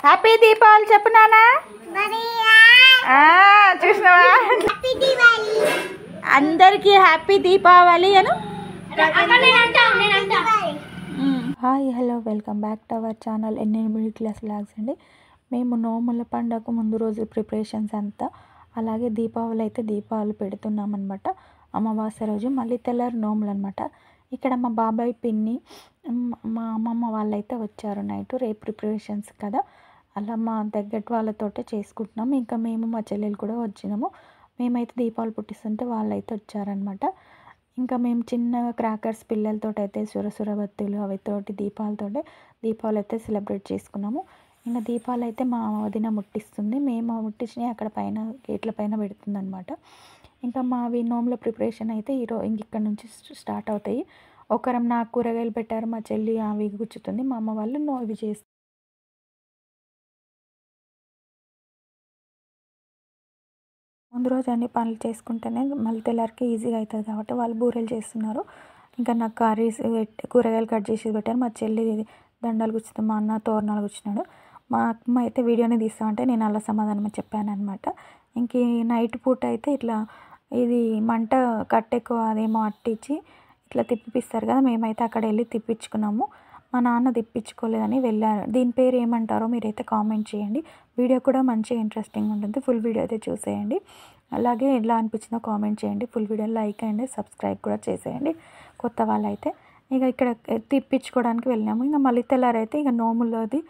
Happy Deepavali చెప్పు నాన్న. చూసినావా అందరికి happy Deepavali Anu. Hi hello welcome back to our channel NN middle class vlogs అండి. మేము నోముల పండుగకు ముందు రోజు ప్రిపరేషన్స్ అంతా, అలాగే దీపావళి అయితే దీపావళి పెడుతున్నాం అనమాట. అమావాస్య రోజు మళ్ళీ తెల్లారు నోములు అనమాట. ఇక్కడ మా బాబాయ్ పిన్ని మా అమ్మమ్మ వాళ్ళైతే వచ్చారు నైట్. రేపు ప్రిపరేషన్స్ కదా, అలా మా దగ్గర వాళ్ళతోటే చేసుకుంటున్నాము. ఇంకా మేము మా చెల్లెలు కూడా వచ్చినాము. మేమైతే దీపావళి పుట్టిస్తుంటే వాళ్ళైతే వచ్చారనమాట. ఇంకా మేము చిన్నగా క్రాకర్స్ పిల్లలతో అయితే సురసురబత్తులు అవితోటి దీపావళి అయితే సెలబ్రేట్ చేసుకున్నాము. ఇంకా దీపాలు అయితే మా వదిన ముట్టిస్తుంది, మేము ముట్టించినవి అక్కడ పైన గేట్ల పైన పెడుతుంది అనమాట. ఇంకా మావి నోముల ప్రిపరేషన్ అయితే ఇక్కడ నుంచి స్టార్ట్ అవుతాయి. ఒకరం నాకు కూరగాయలు పెట్టారు, మా చెల్లి అవి గుచ్చుతుంది, మా అమ్మ వాళ్ళు ఇవి చేస్తారు. ముందు రోజు అన్ని పనులు చేసుకుంటేనే మళ్ళీ తెల్లారికి ఈజీగా అవుతుంది కాబట్టి వాళ్ళు బూరెలు చేస్తున్నారు. ఇంకా నాకు కర్రీస్ కూరగాయలు కట్ చేసి పెట్టారు. మా చెల్లి దండాలు గుచ్చుతుంది, మా అన్న తోరణాలు గుచ్చినాడు. మా అమ్మ అయితే వీడియోని తీస్తామంటే నేను అలా సమాధానం చెప్పాను అనమాట. ఇంక నైట్ పూట అయితే ఇట్లా ఇది మంట కట్టెక్కువ అదేమో అట్టించి ఇట్లా తిప్పిస్తారు కదా, మేమైతే అక్కడ వెళ్ళి తిప్పించుకున్నాము. మా నాన్న తిప్పించుకోలేదని వెళ్ళారు. దీని పేరు ఏమంటారో మీరైతే కామెంట్ చేయండి. వీడియో కూడా మంచిగా ఇంట్రెస్టింగ్ ఉంటుంది, ఫుల్ వీడియో అయితే చూసేయండి. అలాగే ఎలా అనిపించిందో కామెంట్ చేయండి. Full video like and subscribe కూడా చేసేయండి కొత్త వాళ్ళైతే. ఇక ఇక్కడ తిప్పించుకోవడానికి వెళ్ళాము. ఇంకా మళ్ళీ తెల్లారైతే ఇక నోములోది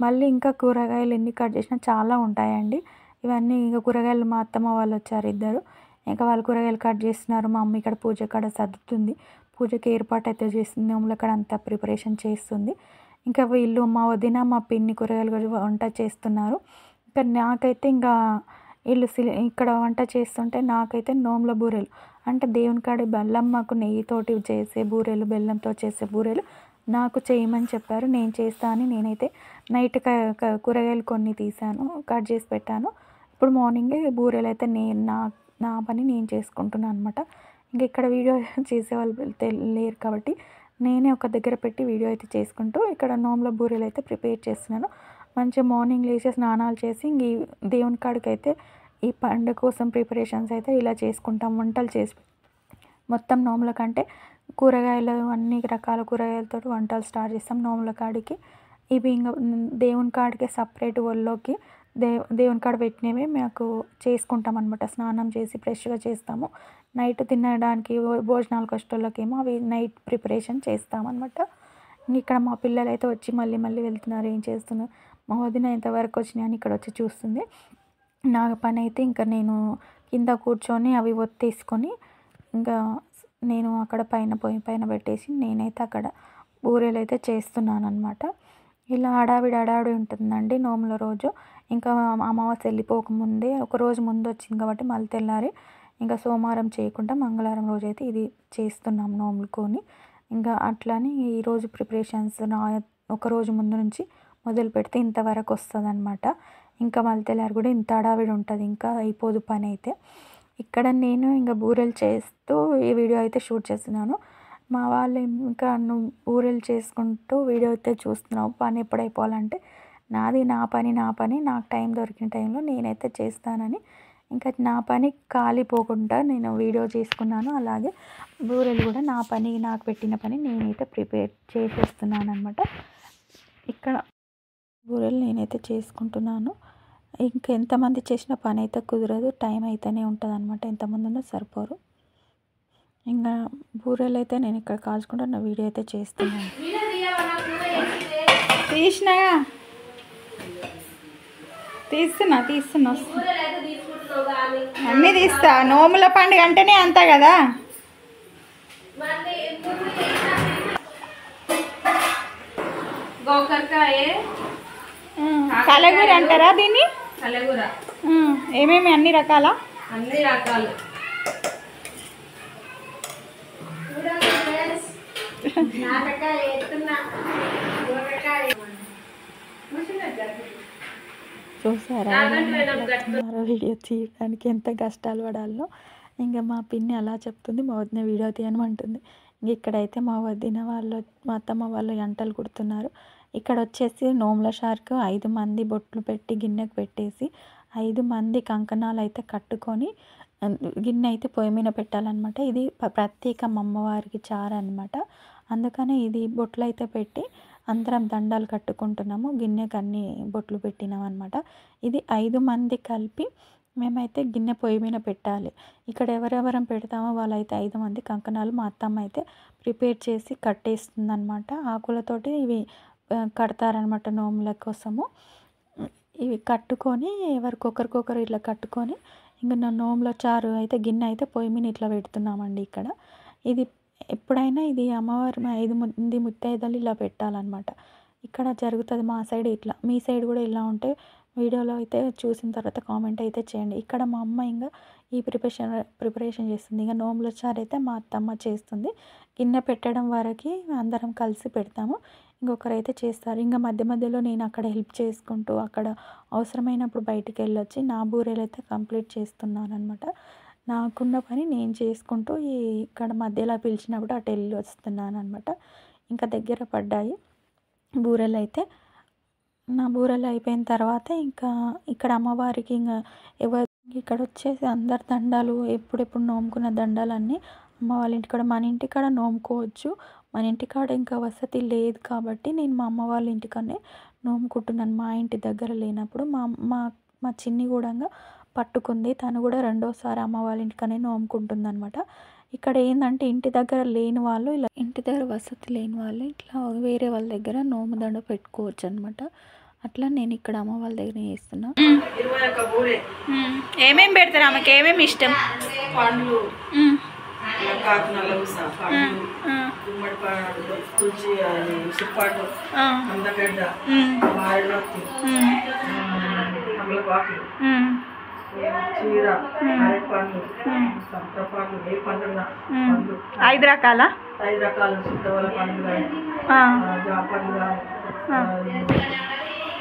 మళ్ళీ ఇంకా కూరగాయలు ఎన్ని కట్ చేసినా చాలా ఉంటాయండి. ఇవన్నీ ఇంకా కూరగాయలు మా అత్తమ్మ వాళ్ళు వచ్చారు ఇద్దరు. ఇంకా వాళ్ళు కూరగాయలు కట్ చేస్తున్నారు. మా అమ్మ ఇక్కడ పూజ కాడ సర్దుతుంది, పూజకి ఏర్పాటు అయితే చేస్తుంది, నోముల కాడ అంతా ప్రిపరేషన్ చేస్తుంది. ఇంకా వీళ్ళు మా వదిన మా పిన్ని కూరగాయలు వంట చేస్తున్నారు. ఇంకా నాకైతే ఇంకా వీళ్ళు ఇక్కడ వంట చేస్తుంటే నాకైతే నోముల బూరెలు అంటే దేవుని కాడి బెల్లమ్మకు నెయ్యితోటి చేసే బూరెలు, బెల్లంతో చేసే బూరెలు నాకు చేయమని చెప్పారు. నేను చేస్తా అని నేనైతే నైట్ కూరగాయలు కొన్ని తీసాను, కట్ చేసి పెట్టాను. ఇప్పుడు మార్నింగే బూరెలు అయితే నా పని నేను చేసుకుంటున్నాను అనమాట. ఇంక ఇక్కడ వీడియో చేసేవాళ్ళు లేరు కాబట్టి నేనే ఒక దగ్గర పెట్టి వీడియో అయితే చేసుకుంటూ ఇక్కడ నోముల బూరెలు అయితే ప్రిపేర్ చేస్తున్నాను. మంచిగా మార్నింగ్ లేచి స్నానాలు చేసి ఇంక దేవుని కాడికి అయితే ఈ పండుగ కోసం ప్రిపరేషన్స్ అయితే ఇలా చేసుకుంటాం. వంటలు చేసి మొత్తం నోముల కంటే కూరగాయలు అన్ని రకాల కూరగాయలతో వంటలు స్టార్ట్ చేస్తాం నోముల కాడికి. ఇవి ఇంకా దేవుని కాడికి సపరేట్ ఒళ్ళోకి దేవుని కాడ పెట్టినవి మాకు చేసుకుంటాం అనమాట. స్నానం చేసి ఫ్రెష్గా చేస్తాము. నైట్ తినడానికి భోజనాలకు వచ్చేటోళ్ళకేమో అవి నైట్ ప్రిపరేషన్ చేస్తామన్నమాట. ఇక్కడ మా పిల్లలు అయితే వచ్చి మళ్ళీ వెళ్తున్నారు, ఏం చేస్తున్నారు, మా వదిన ఎంతవరకు వచ్చినాయని ఇక్కడ వచ్చి చూస్తుంది. నా పని అయితే ఇంకా నేను కింద కూర్చొని అవి ఒత్తేసుకొని ఇంకా నేను అక్కడ పొయ్యి పైన పెట్టేసి నేనైతే అక్కడ బూరెలు అయితే చేస్తున్నాను అనమాట. ఇలా హడావిడి ఉంటుందండి నోముల రోజు. ఇంకా అమావాస్య వెళ్ళిపోకముందే ఒక రోజు ముందు వచ్చింది కాబట్టి మళ్ళీ తెల్లారి ఇంకా సోమవారం చేయకుండా మంగళవారం రోజు అయితే ఇది చేస్తున్నాం నోములుకొని. ఇంకా అట్లని ఈరోజు ప్రిపరేషన్స్ ఒక రోజు ముందు నుంచి మొదలు పెడితే ఇంతవరకు వస్తుంది అనమాట. ఇంకా మళ్ళీ తెల్లారి కూడా ఇంత హడావిడి ఉంటుంది, ఇంకా అయిపోదు పని అయితే. ఇక్కడ నేను ఇంకా బూరెలు చేస్తూ ఈ వీడియో అయితే షూట్ చేస్తున్నాను. మా వాళ్ళు ఇంకా నువ్వు బూరెలు చేసుకుంటూ వీడియో అయితే చూస్తున్నావు, పని ఎప్పుడు అయిపోవాలంటే నా పని నాకు టైం దొరికిన టైంలో నేనైతే చేస్తానని ఇంకా నా పని కాలిపోకుండా నేను వీడియో చేసుకున్నాను. అలాగే బూరెలు కూడా నాకు పెట్టిన పని నేనైతే ప్రిపేర్ చేసేస్తున్నాను అనమాట. ఇక్కడ బూరెలు నేనైతే చేసుకుంటున్నాను. ఇంకా ఎంతమంది చేసిన పని అయితే కుదరదు, టైం అయితేనే ఉంటుంది అనమాట. ఎంతమంది ఉన్నా సరిపోరు. ఇంకా బూరెలు అయితే నేను ఇక్కడ కాల్చుకుంటూ నా వీడియో అయితే చేస్తున్నాను. తీస్తున్నా అన్నీ తీస్తా. నోముల పండుగ అంటేనే అంతా కదా. కలగూర అంటారా దీన్ని? కలగూర ఏమేమి అన్ని రకాలు చూసారా వీడియో తీయడానికి ఎంత కష్టాలు పడాలో. ఇంకా మా పిన్ని అలా చెప్తుంది, మా వదిన వీడియో తీయమంటుంది. ఇక్కడైతే మా వదిన వాళ్ళు మా అత్తమ్మ వాళ్ళు వంటలు కుడుతున్నారు. ఇక్కడ వచ్చేసి నోముల షార్కు 5 మంది బొట్లు పెట్టి గిన్నెకు పెట్టేసి 5 మంది కంకణాలు అయితే కట్టుకొని గిన్నె అయితే పొయ్యి మీద పెట్టాలన్నమాట. ఇది ప్రత్యేకం అమ్మవారికి చారు అనమాట. అందుకనే ఇది బొట్లు అయితే పెట్టి అందరం దండాలు కట్టుకుంటున్నాము. గిన్నెకి అన్ని బొట్లు పెట్టినాం అనమాట. ఇది 5 మంది కలిపి మేమైతే గిన్నె పొయ్యి మీద పెట్టాలి. ఇక్కడ ఎవరెవరం పెడతామో వాళ్ళైతే 5 మంది కంకణాలు మా అత్తమ్మ అయితే ప్రిపేర్ చేసి కట్టేస్తుంది అనమాట. ఆకులతోటి ఇవి కడతారనమాట నోముల కోసము. ఇవి కట్టుకొని ఎవరికొకరికొకరు ఇట్లా కట్టుకొని ఇంకా నోముల చారు అయితే గిన్నె అయితే పొయ్యి మీద ఇట్లా పెడుతున్నామండి. ఇక్కడ ఇది ఎప్పుడైనా ఇది అమ్మవారి 5 మంది ముత్తైదలు ఇలా పెట్టాలన్నమాట. ఇక్కడ జరుగుతుంది మా సైడ్ ఇట్లా. మీ సైడ్ కూడా ఇలా ఉంటే వీడియోలో అయితే చూసిన తర్వాత కామెంట్ అయితే చేయండి. ఇక్కడ మా అమ్మ ఇంకా ఈ ప్రిపరేషన్ చేస్తుంది. ఇంకా నోముల చారు అయితే మా అత్తమ్మ చేస్తుంది. గిన్నె పెట్టడం వరకు అందరం కలిసి పెడతాము. ఇంకొకరైతే చేస్తారు. ఇంకా మధ్య మధ్యలో నేను అక్కడ హెల్ప్ చేసుకుంటూ అక్కడ అవసరమైనప్పుడు బయటికి వెళ్ళొచ్చి నా బూరెలు అయితే కంప్లీట్ చేస్తున్నాను అనమాట. నాకున్న పని నేను చేసుకుంటూ ఇక్కడ మధ్యలో పిలిచినప్పుడు అటు వెళ్ళి వస్తున్నాను అనమాట. ఇంకా దగ్గర పడ్డాయి బూరెలు అయితే. నా బూరెలు అయిపోయిన తర్వాత ఇంకా ఇక్కడ అమ్మవారికి ఇంకా ఇక్కడ వచ్చేసి అందరు దండాలు ఎప్పుడెప్పుడు నోముకున్న దండాలన్నీ అమ్మ వాళ్ళ ఇంటికాడ మన ఇంటికాడ నోముకోవచ్చు. మన ఇంటికాడ ఇంకా వసతి లేదు కాబట్టి నేను మా అమ్మ వాళ్ళ ఇంటికనే నోముకుంటున్నాను. మా ఇంటి దగ్గర లేనప్పుడు మా చిన్ని కూడా పట్టుకుంది. తను కూడా రెండోసారి అమ్మ వాళ్ళ ఇంటికనే నోముకుంటుంది అనమాట. ఇక్కడ ఏంటంటే ఇంటి దగ్గర లేని వాళ్ళు ఇలా ఇంటి దగ్గర వసతి లేని వాళ్ళు ఇట్లా వేరే వాళ్ళ దగ్గర నోము దండ పెట్టుకోవచ్చు అనమాట. అట్లా నేను ఇక్కడ అమ్మ వాళ్ళ దగ్గర చేస్తున్నా. ఏమేమి పెడతారు ఆమెకి? ఏమేమి ఇష్టం? పండ్లు, అందగడ్డ, మామిడి, చీర, అరటిపండ్లు, సంతపండ్లు, ఏ పండ్లు 5 రకాల 5 రకాల చుట్టవల పండ్లు కానీ జాపండ్లు కానీ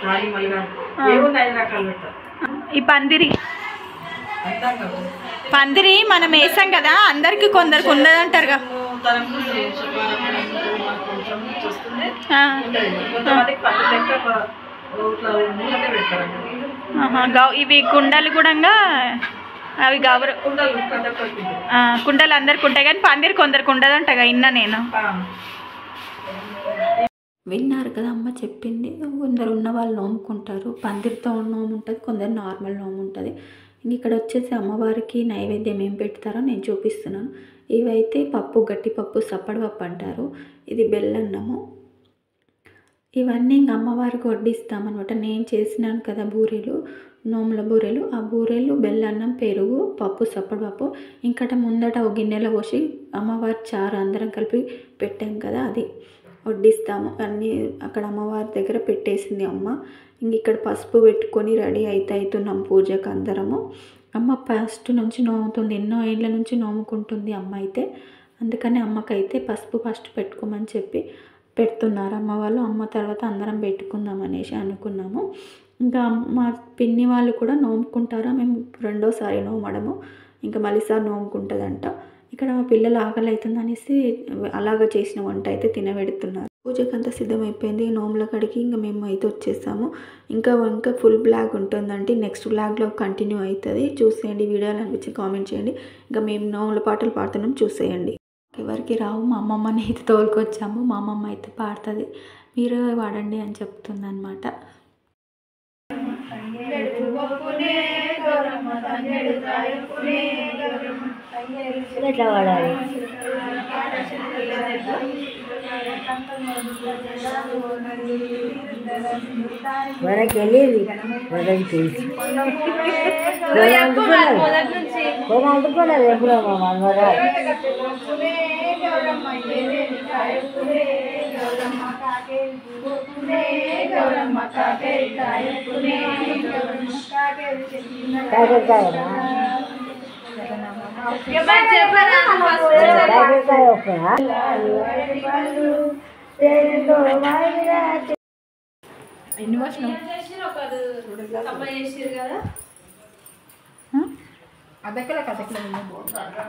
దానిమ్మలు కానీ ఏముంది 5 రకాలు పెట్టారు. ఈ పందిరి మనం వేసాం కదా, అందరికి కొందరికి ఉండదంటారు కదా. ఇవి కుండలు కూడా అవి గౌర కుండలు అందరికి ఉంటాయి కానీ పందిరి కొందరికి ఉండదంటగా ఇన్నా నేను. విన్నారు కదా అమ్మ చెప్పింది. కొందరు ఉన్న వాళ్ళు నోముకుంటారు, పందిరితో నోము ఉంటుంది, కొందరు నార్మల్ నోము ఉంటుంది. ఇక్కడ వచ్చేసి అమ్మవారికి నైవేద్యం ఏం పెడతారో నేను చూపిస్తున్నాను. ఇవైతే పప్పు, గట్టి పప్పు, సప్పడి పప్పు అంటారు. ఇది బెల్లన్నము. ఇవన్నీ ఇంక అమ్మవారికి వడ్డిస్తామన్నమాట. నేను చేసినాను కదా బూరెలు, నోముల బూరెలు, ఆ బూరెలు బెల్లన్నం, పెరుగు, పప్పు, సప్పడి పప్పు ఇంకట ముందట ఒక గిన్నెలో పోసి అమ్మవారి చారు అందరం కలిపి పెట్టాం కదా, అది వడ్డిస్తాము. అన్నీ అక్కడ అమ్మవారి దగ్గర పెట్టేసింది అమ్మ. ఇంక ఇక్కడ పసుపు పెట్టుకొని రెడీ అవుతున్నాం పూజకు అందరము. అమ్మ ఫస్ట్ నుంచి నోముతుంది, ఎన్నో ఏళ్ళ నుంచి నోముకుంటుంది అమ్మ అయితే. అందుకని అమ్మకైతే పసుపు ఫస్ట్ పెట్టుకోమని చెప్పి పెడుతున్నారు అమ్మ వాళ్ళు. అమ్మ తర్వాత అందరం పెట్టుకుందాం అనేసి అనుకున్నాము. ఇంకా మా పిన్ని వాళ్ళు కూడా నోముకుంటారా, మేము రెండోసారి నోమడము, ఇంకా మళ్ళీసారి నోముకుంటుందంట. ఇక్కడ మా పిల్లలు ఆకలి అవుతుంది అనేసి అలాగ చేసిన వంట అయితే తినబెడుతున్నారు. పూజకు అంతా సిద్ధమైపోయింది. నోముల కాడికి ఇంకా మేము అయితే వచ్చేసాము. ఇంకా ఫుల్ బ్లాగ్ ఉంటుందంటే నెక్స్ట్ బ్లాగ్లో కంటిన్యూ అవుతుంది. చూసేయండి. వీడియోలు అనిపించి కామెంట్ చేయండి. ఇంకా మేము నోముల పాటలు పాడుతున్నాం, చూసేయండి. ఎవరికి రావు, మా అమ్మమ్మని అయితే తోలుకొచ్చాము. మా అమ్మమ్మ అయితే పాడుతుంది, మీరు వాడండి అని చెప్తుంది అనమాట. ఎట్లా వాడాలి? మనకి వెళ్ళేది మనకి తెలిసి అనుకోలేదు ఎప్పుడు మనవరా. ఎన్ని వచ్చినావు? అదెక్కలే